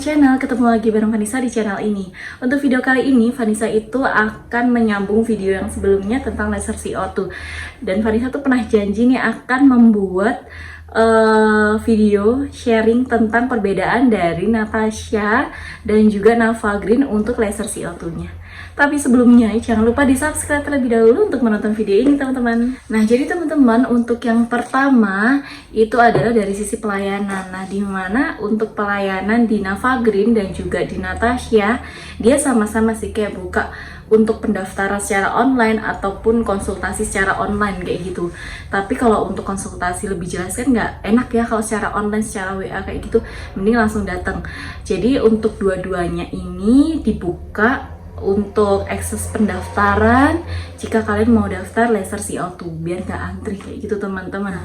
channel, ketemu lagi bareng Vanessa di channel ini. Untuk video kali ini, Vanessa itu akan menyambung video yang sebelumnya tentang laser CO2. Dan Vanessa tuh pernah janji nih akan membuat video sharing tentang perbedaan dari Natasha dan juga Nava Green untuk laser CO2-nya. Tapi sebelumnya jangan lupa di subscribe terlebih dahulu untuk menonton video ini teman-teman. Nah jadi teman-teman, untuk yang pertama itu adalah dari sisi pelayanan. Nah dimana untuk pelayanan di Nava Green dan juga di Natasha, dia sama-sama sih kayak buka untuk pendaftaran secara online ataupun konsultasi secara online kayak gitu. Tapi kalau untuk konsultasi lebih jelas kan nggak enak ya kalau secara online, secara WA kayak gitu, mending langsung datang. Jadi untuk dua-duanya ini dibuka untuk akses pendaftaran jika kalian mau daftar laser CO2 biar nggak antri kayak gitu teman-teman.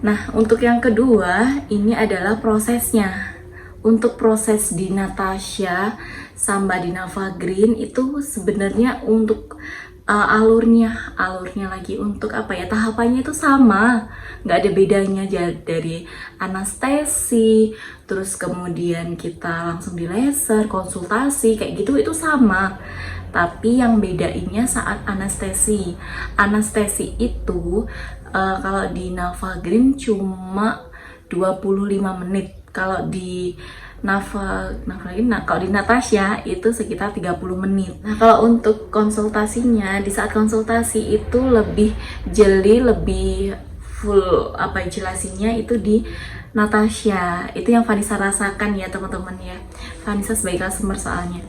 Nah untuk yang kedua ini adalah prosesnya. Untuk proses di Natasha sama di Nava Green itu sebenarnya untuk alurnya lagi untuk apa ya, tahapannya itu sama, nggak ada bedanya dari anestesi terus kemudian kita langsung di laser konsultasi kayak gitu, itu sama. Tapi yang bedainnya saat anestesi itu kalau di Nava Green cuma 25 menit, kalau di kalau di Natasha itu sekitar 30 menit. Nah kalau untuk konsultasinya, di saat konsultasi itu lebih jeli, lebih full apa jelasinnya itu di Natasha. Itu yang Vanessa rasakan ya teman-teman ya, Vanessa sebagai customer soalnya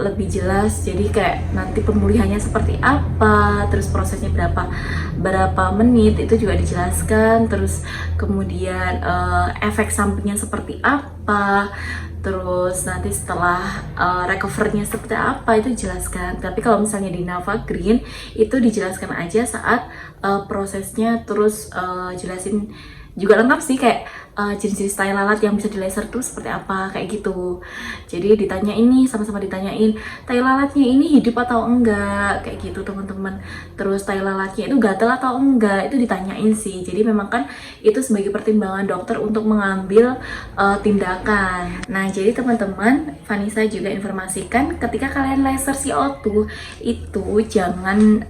lebih jelas. Jadi kayak nanti pemulihannya seperti apa, terus prosesnya berapa menit itu juga dijelaskan, terus kemudian efek sampingnya seperti apa, terus nanti setelah recovernya seperti apa itu dijelaskan. Tapi kalau misalnya di Nava Green itu dijelaskan aja saat prosesnya, terus jelasin juga lengkap sih kayak jenis-jenis tai lalat yang bisa di laser tuh seperti apa kayak gitu. Jadi ditanya ini, sama-sama ditanyain tai lalatnya ini hidup atau enggak kayak gitu teman-teman. Terus tai lalatnya itu gatel atau enggak itu ditanyain sih. Jadi memang kan itu sebagai pertimbangan dokter untuk mengambil tindakan. Nah jadi teman-teman, Vanessa juga informasikan ketika kalian laser CO2 itu jangan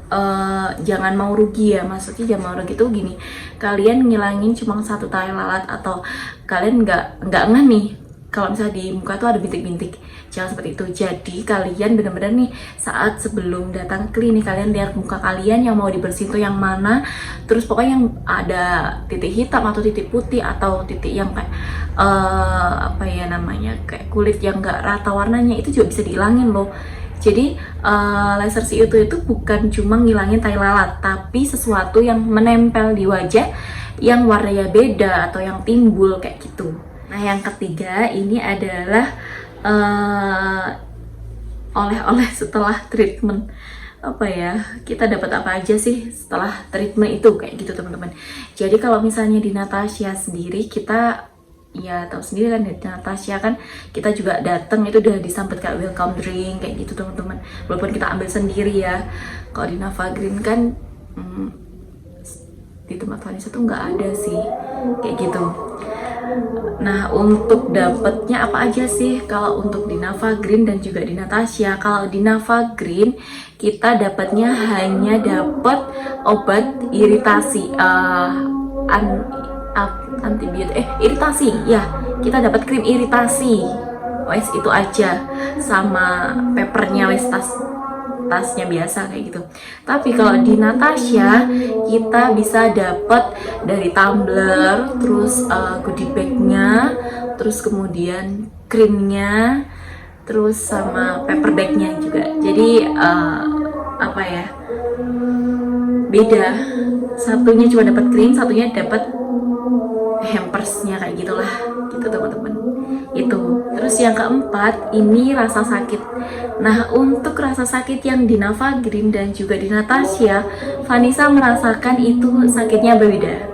mau rugi ya. Maksudnya jangan mau rugi tuh gini, kalian ngilangin cuma satu tai lalat atau kalian nggak ngeh nih kalau misalnya di muka tuh ada bintik-bintik, jangan seperti itu. Jadi kalian benar-benar nih saat sebelum datang klinik kalian lihat muka kalian yang mau dibersihin tuh yang mana, terus pokoknya yang ada titik hitam atau titik putih atau titik yang kayak apa ya namanya, kayak kulit yang nggak rata warnanya itu juga bisa dihilangin loh. Jadi laser CO2 itu bukan cuma ngilangin tai lalat, tapi sesuatu yang menempel di wajah yang warnanya beda atau yang timbul kayak gitu. Nah yang ketiga ini adalah oleh-oleh setelah treatment. Apa ya, kita dapat apa aja sih setelah treatment itu kayak gitu teman-teman. Jadi kalau misalnya di Natasha sendiri, kita ya tahu sendiri kan, di Natasha kan kita juga datang itu udah disambut kayak welcome drink kayak gitu teman-teman, walaupun kita ambil sendiri ya. Kalau di Nava Green kan di tempat Vanessa tuh nggak ada sih kayak gitu. Nah untuk dapatnya apa aja sih kalau untuk di Nava Green dan juga di Natasha? Kalau di Nava Green kita dapatnya hanya dapat obat iritasi antibiotik iritasi ya, kita dapat krim iritasi wes itu aja, sama papernya wes tasnya biasa kayak gitu. Tapi kalau di Natasha kita bisa dapat dari tumbler, terus goodie bagnya, terus kemudian krimnya, terus sama paper bagnya juga. Jadi apa ya, beda, satunya cuma dapat krim, satunya dapat hampersnya kayak gitulah gitu teman-teman. Itu terus yang keempat ini rasa sakit. Nah untuk rasa sakit yang di Nava Green dan juga di Natasha, Vanessa merasakan itu sakitnya berbeda.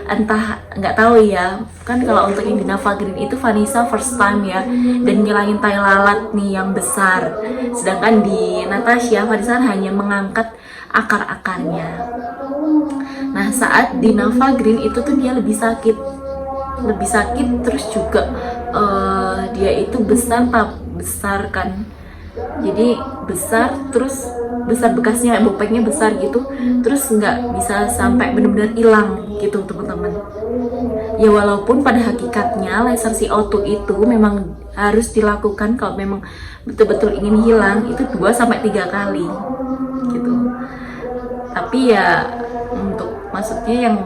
Entah nggak tahu ya kan, kalau untuk yang di Nava Green itu Vanessa first time ya, dan ngilangin tai lalat nih yang besar, sedangkan di Natasha Vanessa hanya mengangkat akar-akarnya. Nah saat di Nava Green itu tuh dia lebih sakit, terus juga dia itu besar kan, jadi besar, terus besar bekasnya, bopeknya besar gitu, terus nggak bisa sampai benar-benar hilang gitu teman-teman. Ya walaupun pada hakikatnya laser CO2 itu memang harus dilakukan kalau memang betul-betul ingin hilang itu 2-3 kali gitu. Tapi ya untuk maksudnya yang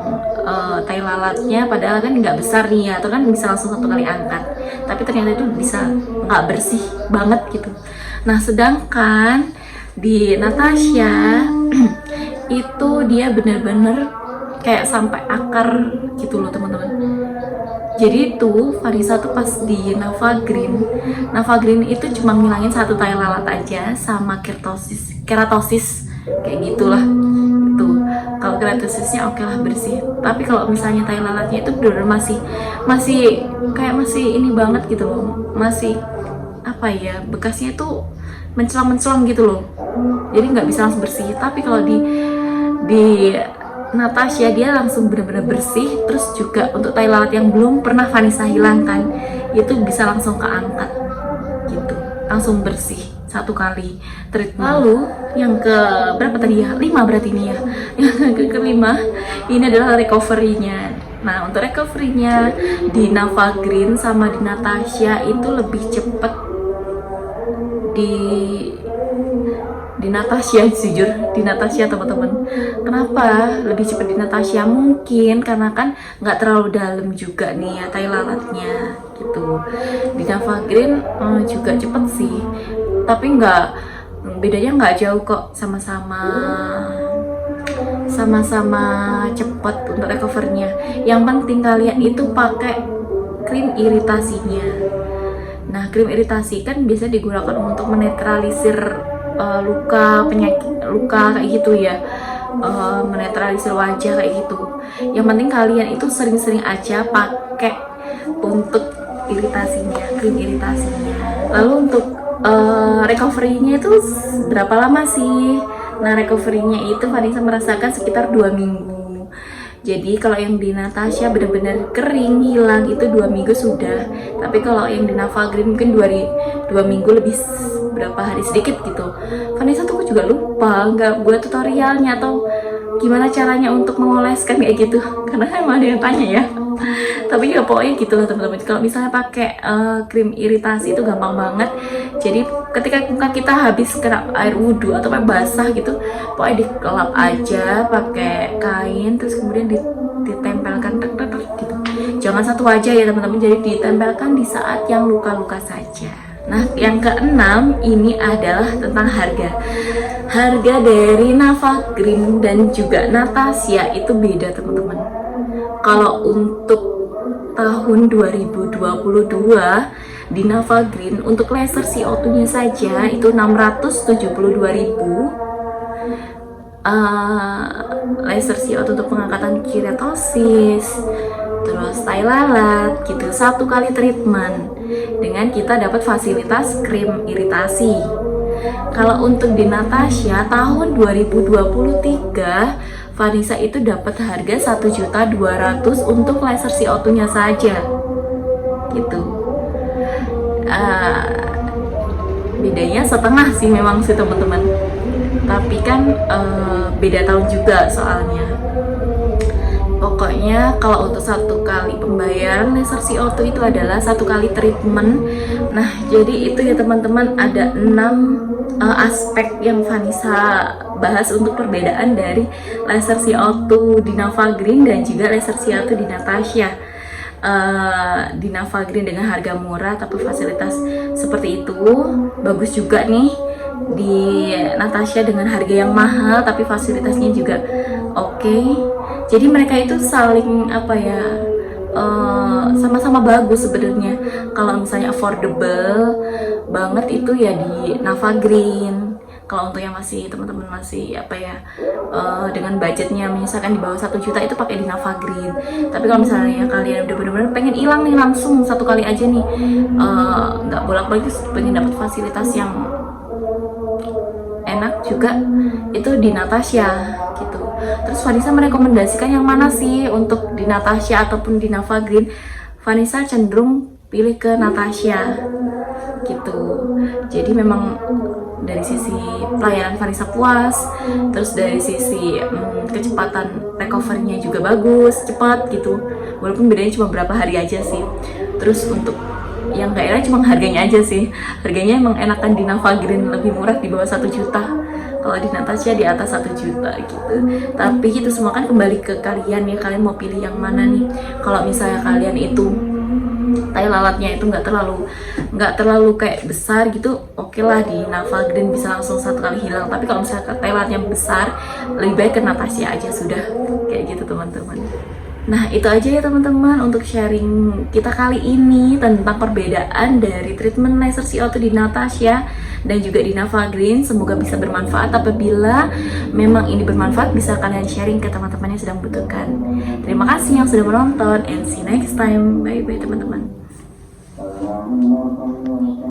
tai lalatnya padahal kan nggak besar nih ya, atau kan bisa langsung 1 kali angkat, tapi ternyata itu bisa nggak bersih banget gitu. Nah sedangkan di Natasha itu dia bener-bener kayak sampai akar gitu loh teman-teman. Jadi tuh Vanessa tuh pas di Nava Green itu cuma ngilangin 1 tai lalat aja sama keratosis kayak gitulah. Tuh kalau keratosisnya oke lah bersih, tapi kalau misalnya tai lalatnya itu bener masih kayak masih ini banget gitu loh, masih apa ya, bekasnya itu mencelang gitu loh, jadi nggak bisa langsung bersih. Tapi kalau di Natasha dia langsung benar-benar bersih. Terus juga untuk tai lalat yang belum pernah Vanessa hilangkan itu bisa langsung keangkat gitu, langsung bersih 1 kali treatment. Lalu yang ke berapa tadi ya, 5 berarti ini ya. Yang kelima ini adalah recovery-nya. Nah untuk recovery-nya di Nava Green sama di Natasha itu lebih cepet di Natasha, jujur di Natasha teman-teman. Kenapa lebih cepat di Natasha? Mungkin karena kan nggak terlalu dalam juga nih ya tai lalatnya gitu. Di Nava Green juga cepet sih, tapi bedanya nggak jauh kok, sama-sama cepet untuk recovernya. Yang penting kalian itu pakai krim iritasinya. Nah krim iritasi kan biasa digunakan untuk menetralisir luka, penyakit luka kayak gitu ya, menetralisir wajah kayak gitu. Yang penting kalian itu sering-sering aja pakai untuk iritasinya, krim iritasinya. Lalu untuk recovery-nya itu berapa lama sih? Nah recovery-nya itu Vanessa merasakan sekitar 2 minggu. Jadi kalau yang di Natasha benar-benar kering hilang itu 2 minggu sudah. Tapi kalau yang di Nava Green mungkin 2 minggu lebih berapa hari sedikit gitu. Vanessa tuh juga lupa nggak buat tutorialnya atau gimana caranya untuk mengoleskan kayak gitu, karena emang ada yang tanya ya. Tapi ya pokoknya gitulah teman-teman. Kalau misalnya pakai krim iritasi itu gampang banget. Jadi ketika muka kita habis kena air wudhu atau basah gitu, pokoknya dikelap aja pakai kain, terus kemudian ditempelkan tek gitu. Jangan satu wajah ya teman-teman, jadi ditempelkan di saat yang luka-luka saja. Nah, yang keenam ini adalah tentang harga. Harga dari Nava Green dan juga Natasha itu beda teman-teman. Kalau untuk tahun 2022 di Nava Green untuk laser CO2-nya saja itu 672.000. Laser CO2 untuk pengangkatan keratosis, terus tai lalat gitu, 1 kali treatment dengan kita dapat fasilitas krim iritasi. Kalau untuk di Natasha tahun 2023 Vanessa itu dapat harga 1.200.000 untuk laser CO2-nya saja gitu. Bedanya setengah sih memang sih teman-teman, tapi kan beda tahun juga soalnya. Pokoknya kalau untuk 1 kali pembayaran laser CO2 itu adalah 1 kali treatment. Nah jadi itu ya teman-teman, ada 6 aspek yang Vanessa bahas untuk perbedaan dari laser CO2 di Nava Green dan juga laser CO2 di Natasha. Di Nava Green dengan harga murah tapi fasilitas seperti itu bagus juga nih. Di Natasha dengan harga yang mahal tapi fasilitasnya juga oke. Jadi mereka itu saling sama-sama bagus sebenarnya. Kalau misalnya affordable banget itu ya di Nava Green. Kalau untuk yang masih teman-teman masih dengan budgetnya misalkan di bawah 1 juta itu pakai di Nava Green. Tapi kalau misalnya kalian udah benar-benar pengen hilang nih langsung 1 kali aja nih, nggak bolak-balik, pengen dapat fasilitas yang enak juga, itu di Natasha gitu. Terus Vanessa merekomendasikan yang mana sih untuk di Natasha ataupun di Nava Green? Vanessa cenderung pilih ke Natasha gitu. Jadi memang dari sisi pelayanan Vanessa puas, terus dari sisi kecepatan recovery-nya juga bagus, cepat gitu. Walaupun bedanya cuma berapa hari aja sih. Terus untuk yang gak enak cuma harganya aja sih. Harganya emang enakan di Navagrin, lebih murah, di bawah 1 juta. Kalau di Natasha di atas 1 juta gitu. Tapi itu semua kan kembali ke kalian ya, kalian mau pilih yang mana nih. Kalau misalnya kalian itu tai lalatnya itu nggak terlalu kayak besar gitu, oke lah di Navagrin bisa langsung 1 kali hilang. Tapi kalau misalnya tai lalatnya besar, lebih baik ke Natasha aja sudah, kayak gitu teman-teman. Nah itu aja ya teman-teman untuk sharing kita kali ini tentang perbedaan dari treatment laser CO2 di Natasha dan juga di Navagrin. Semoga bisa bermanfaat. Apabila memang ini bermanfaat, bisa kalian sharing ke teman-teman yang sedang membutuhkan. Terima kasih yang sudah menonton, and see you next time. Bye bye teman-teman.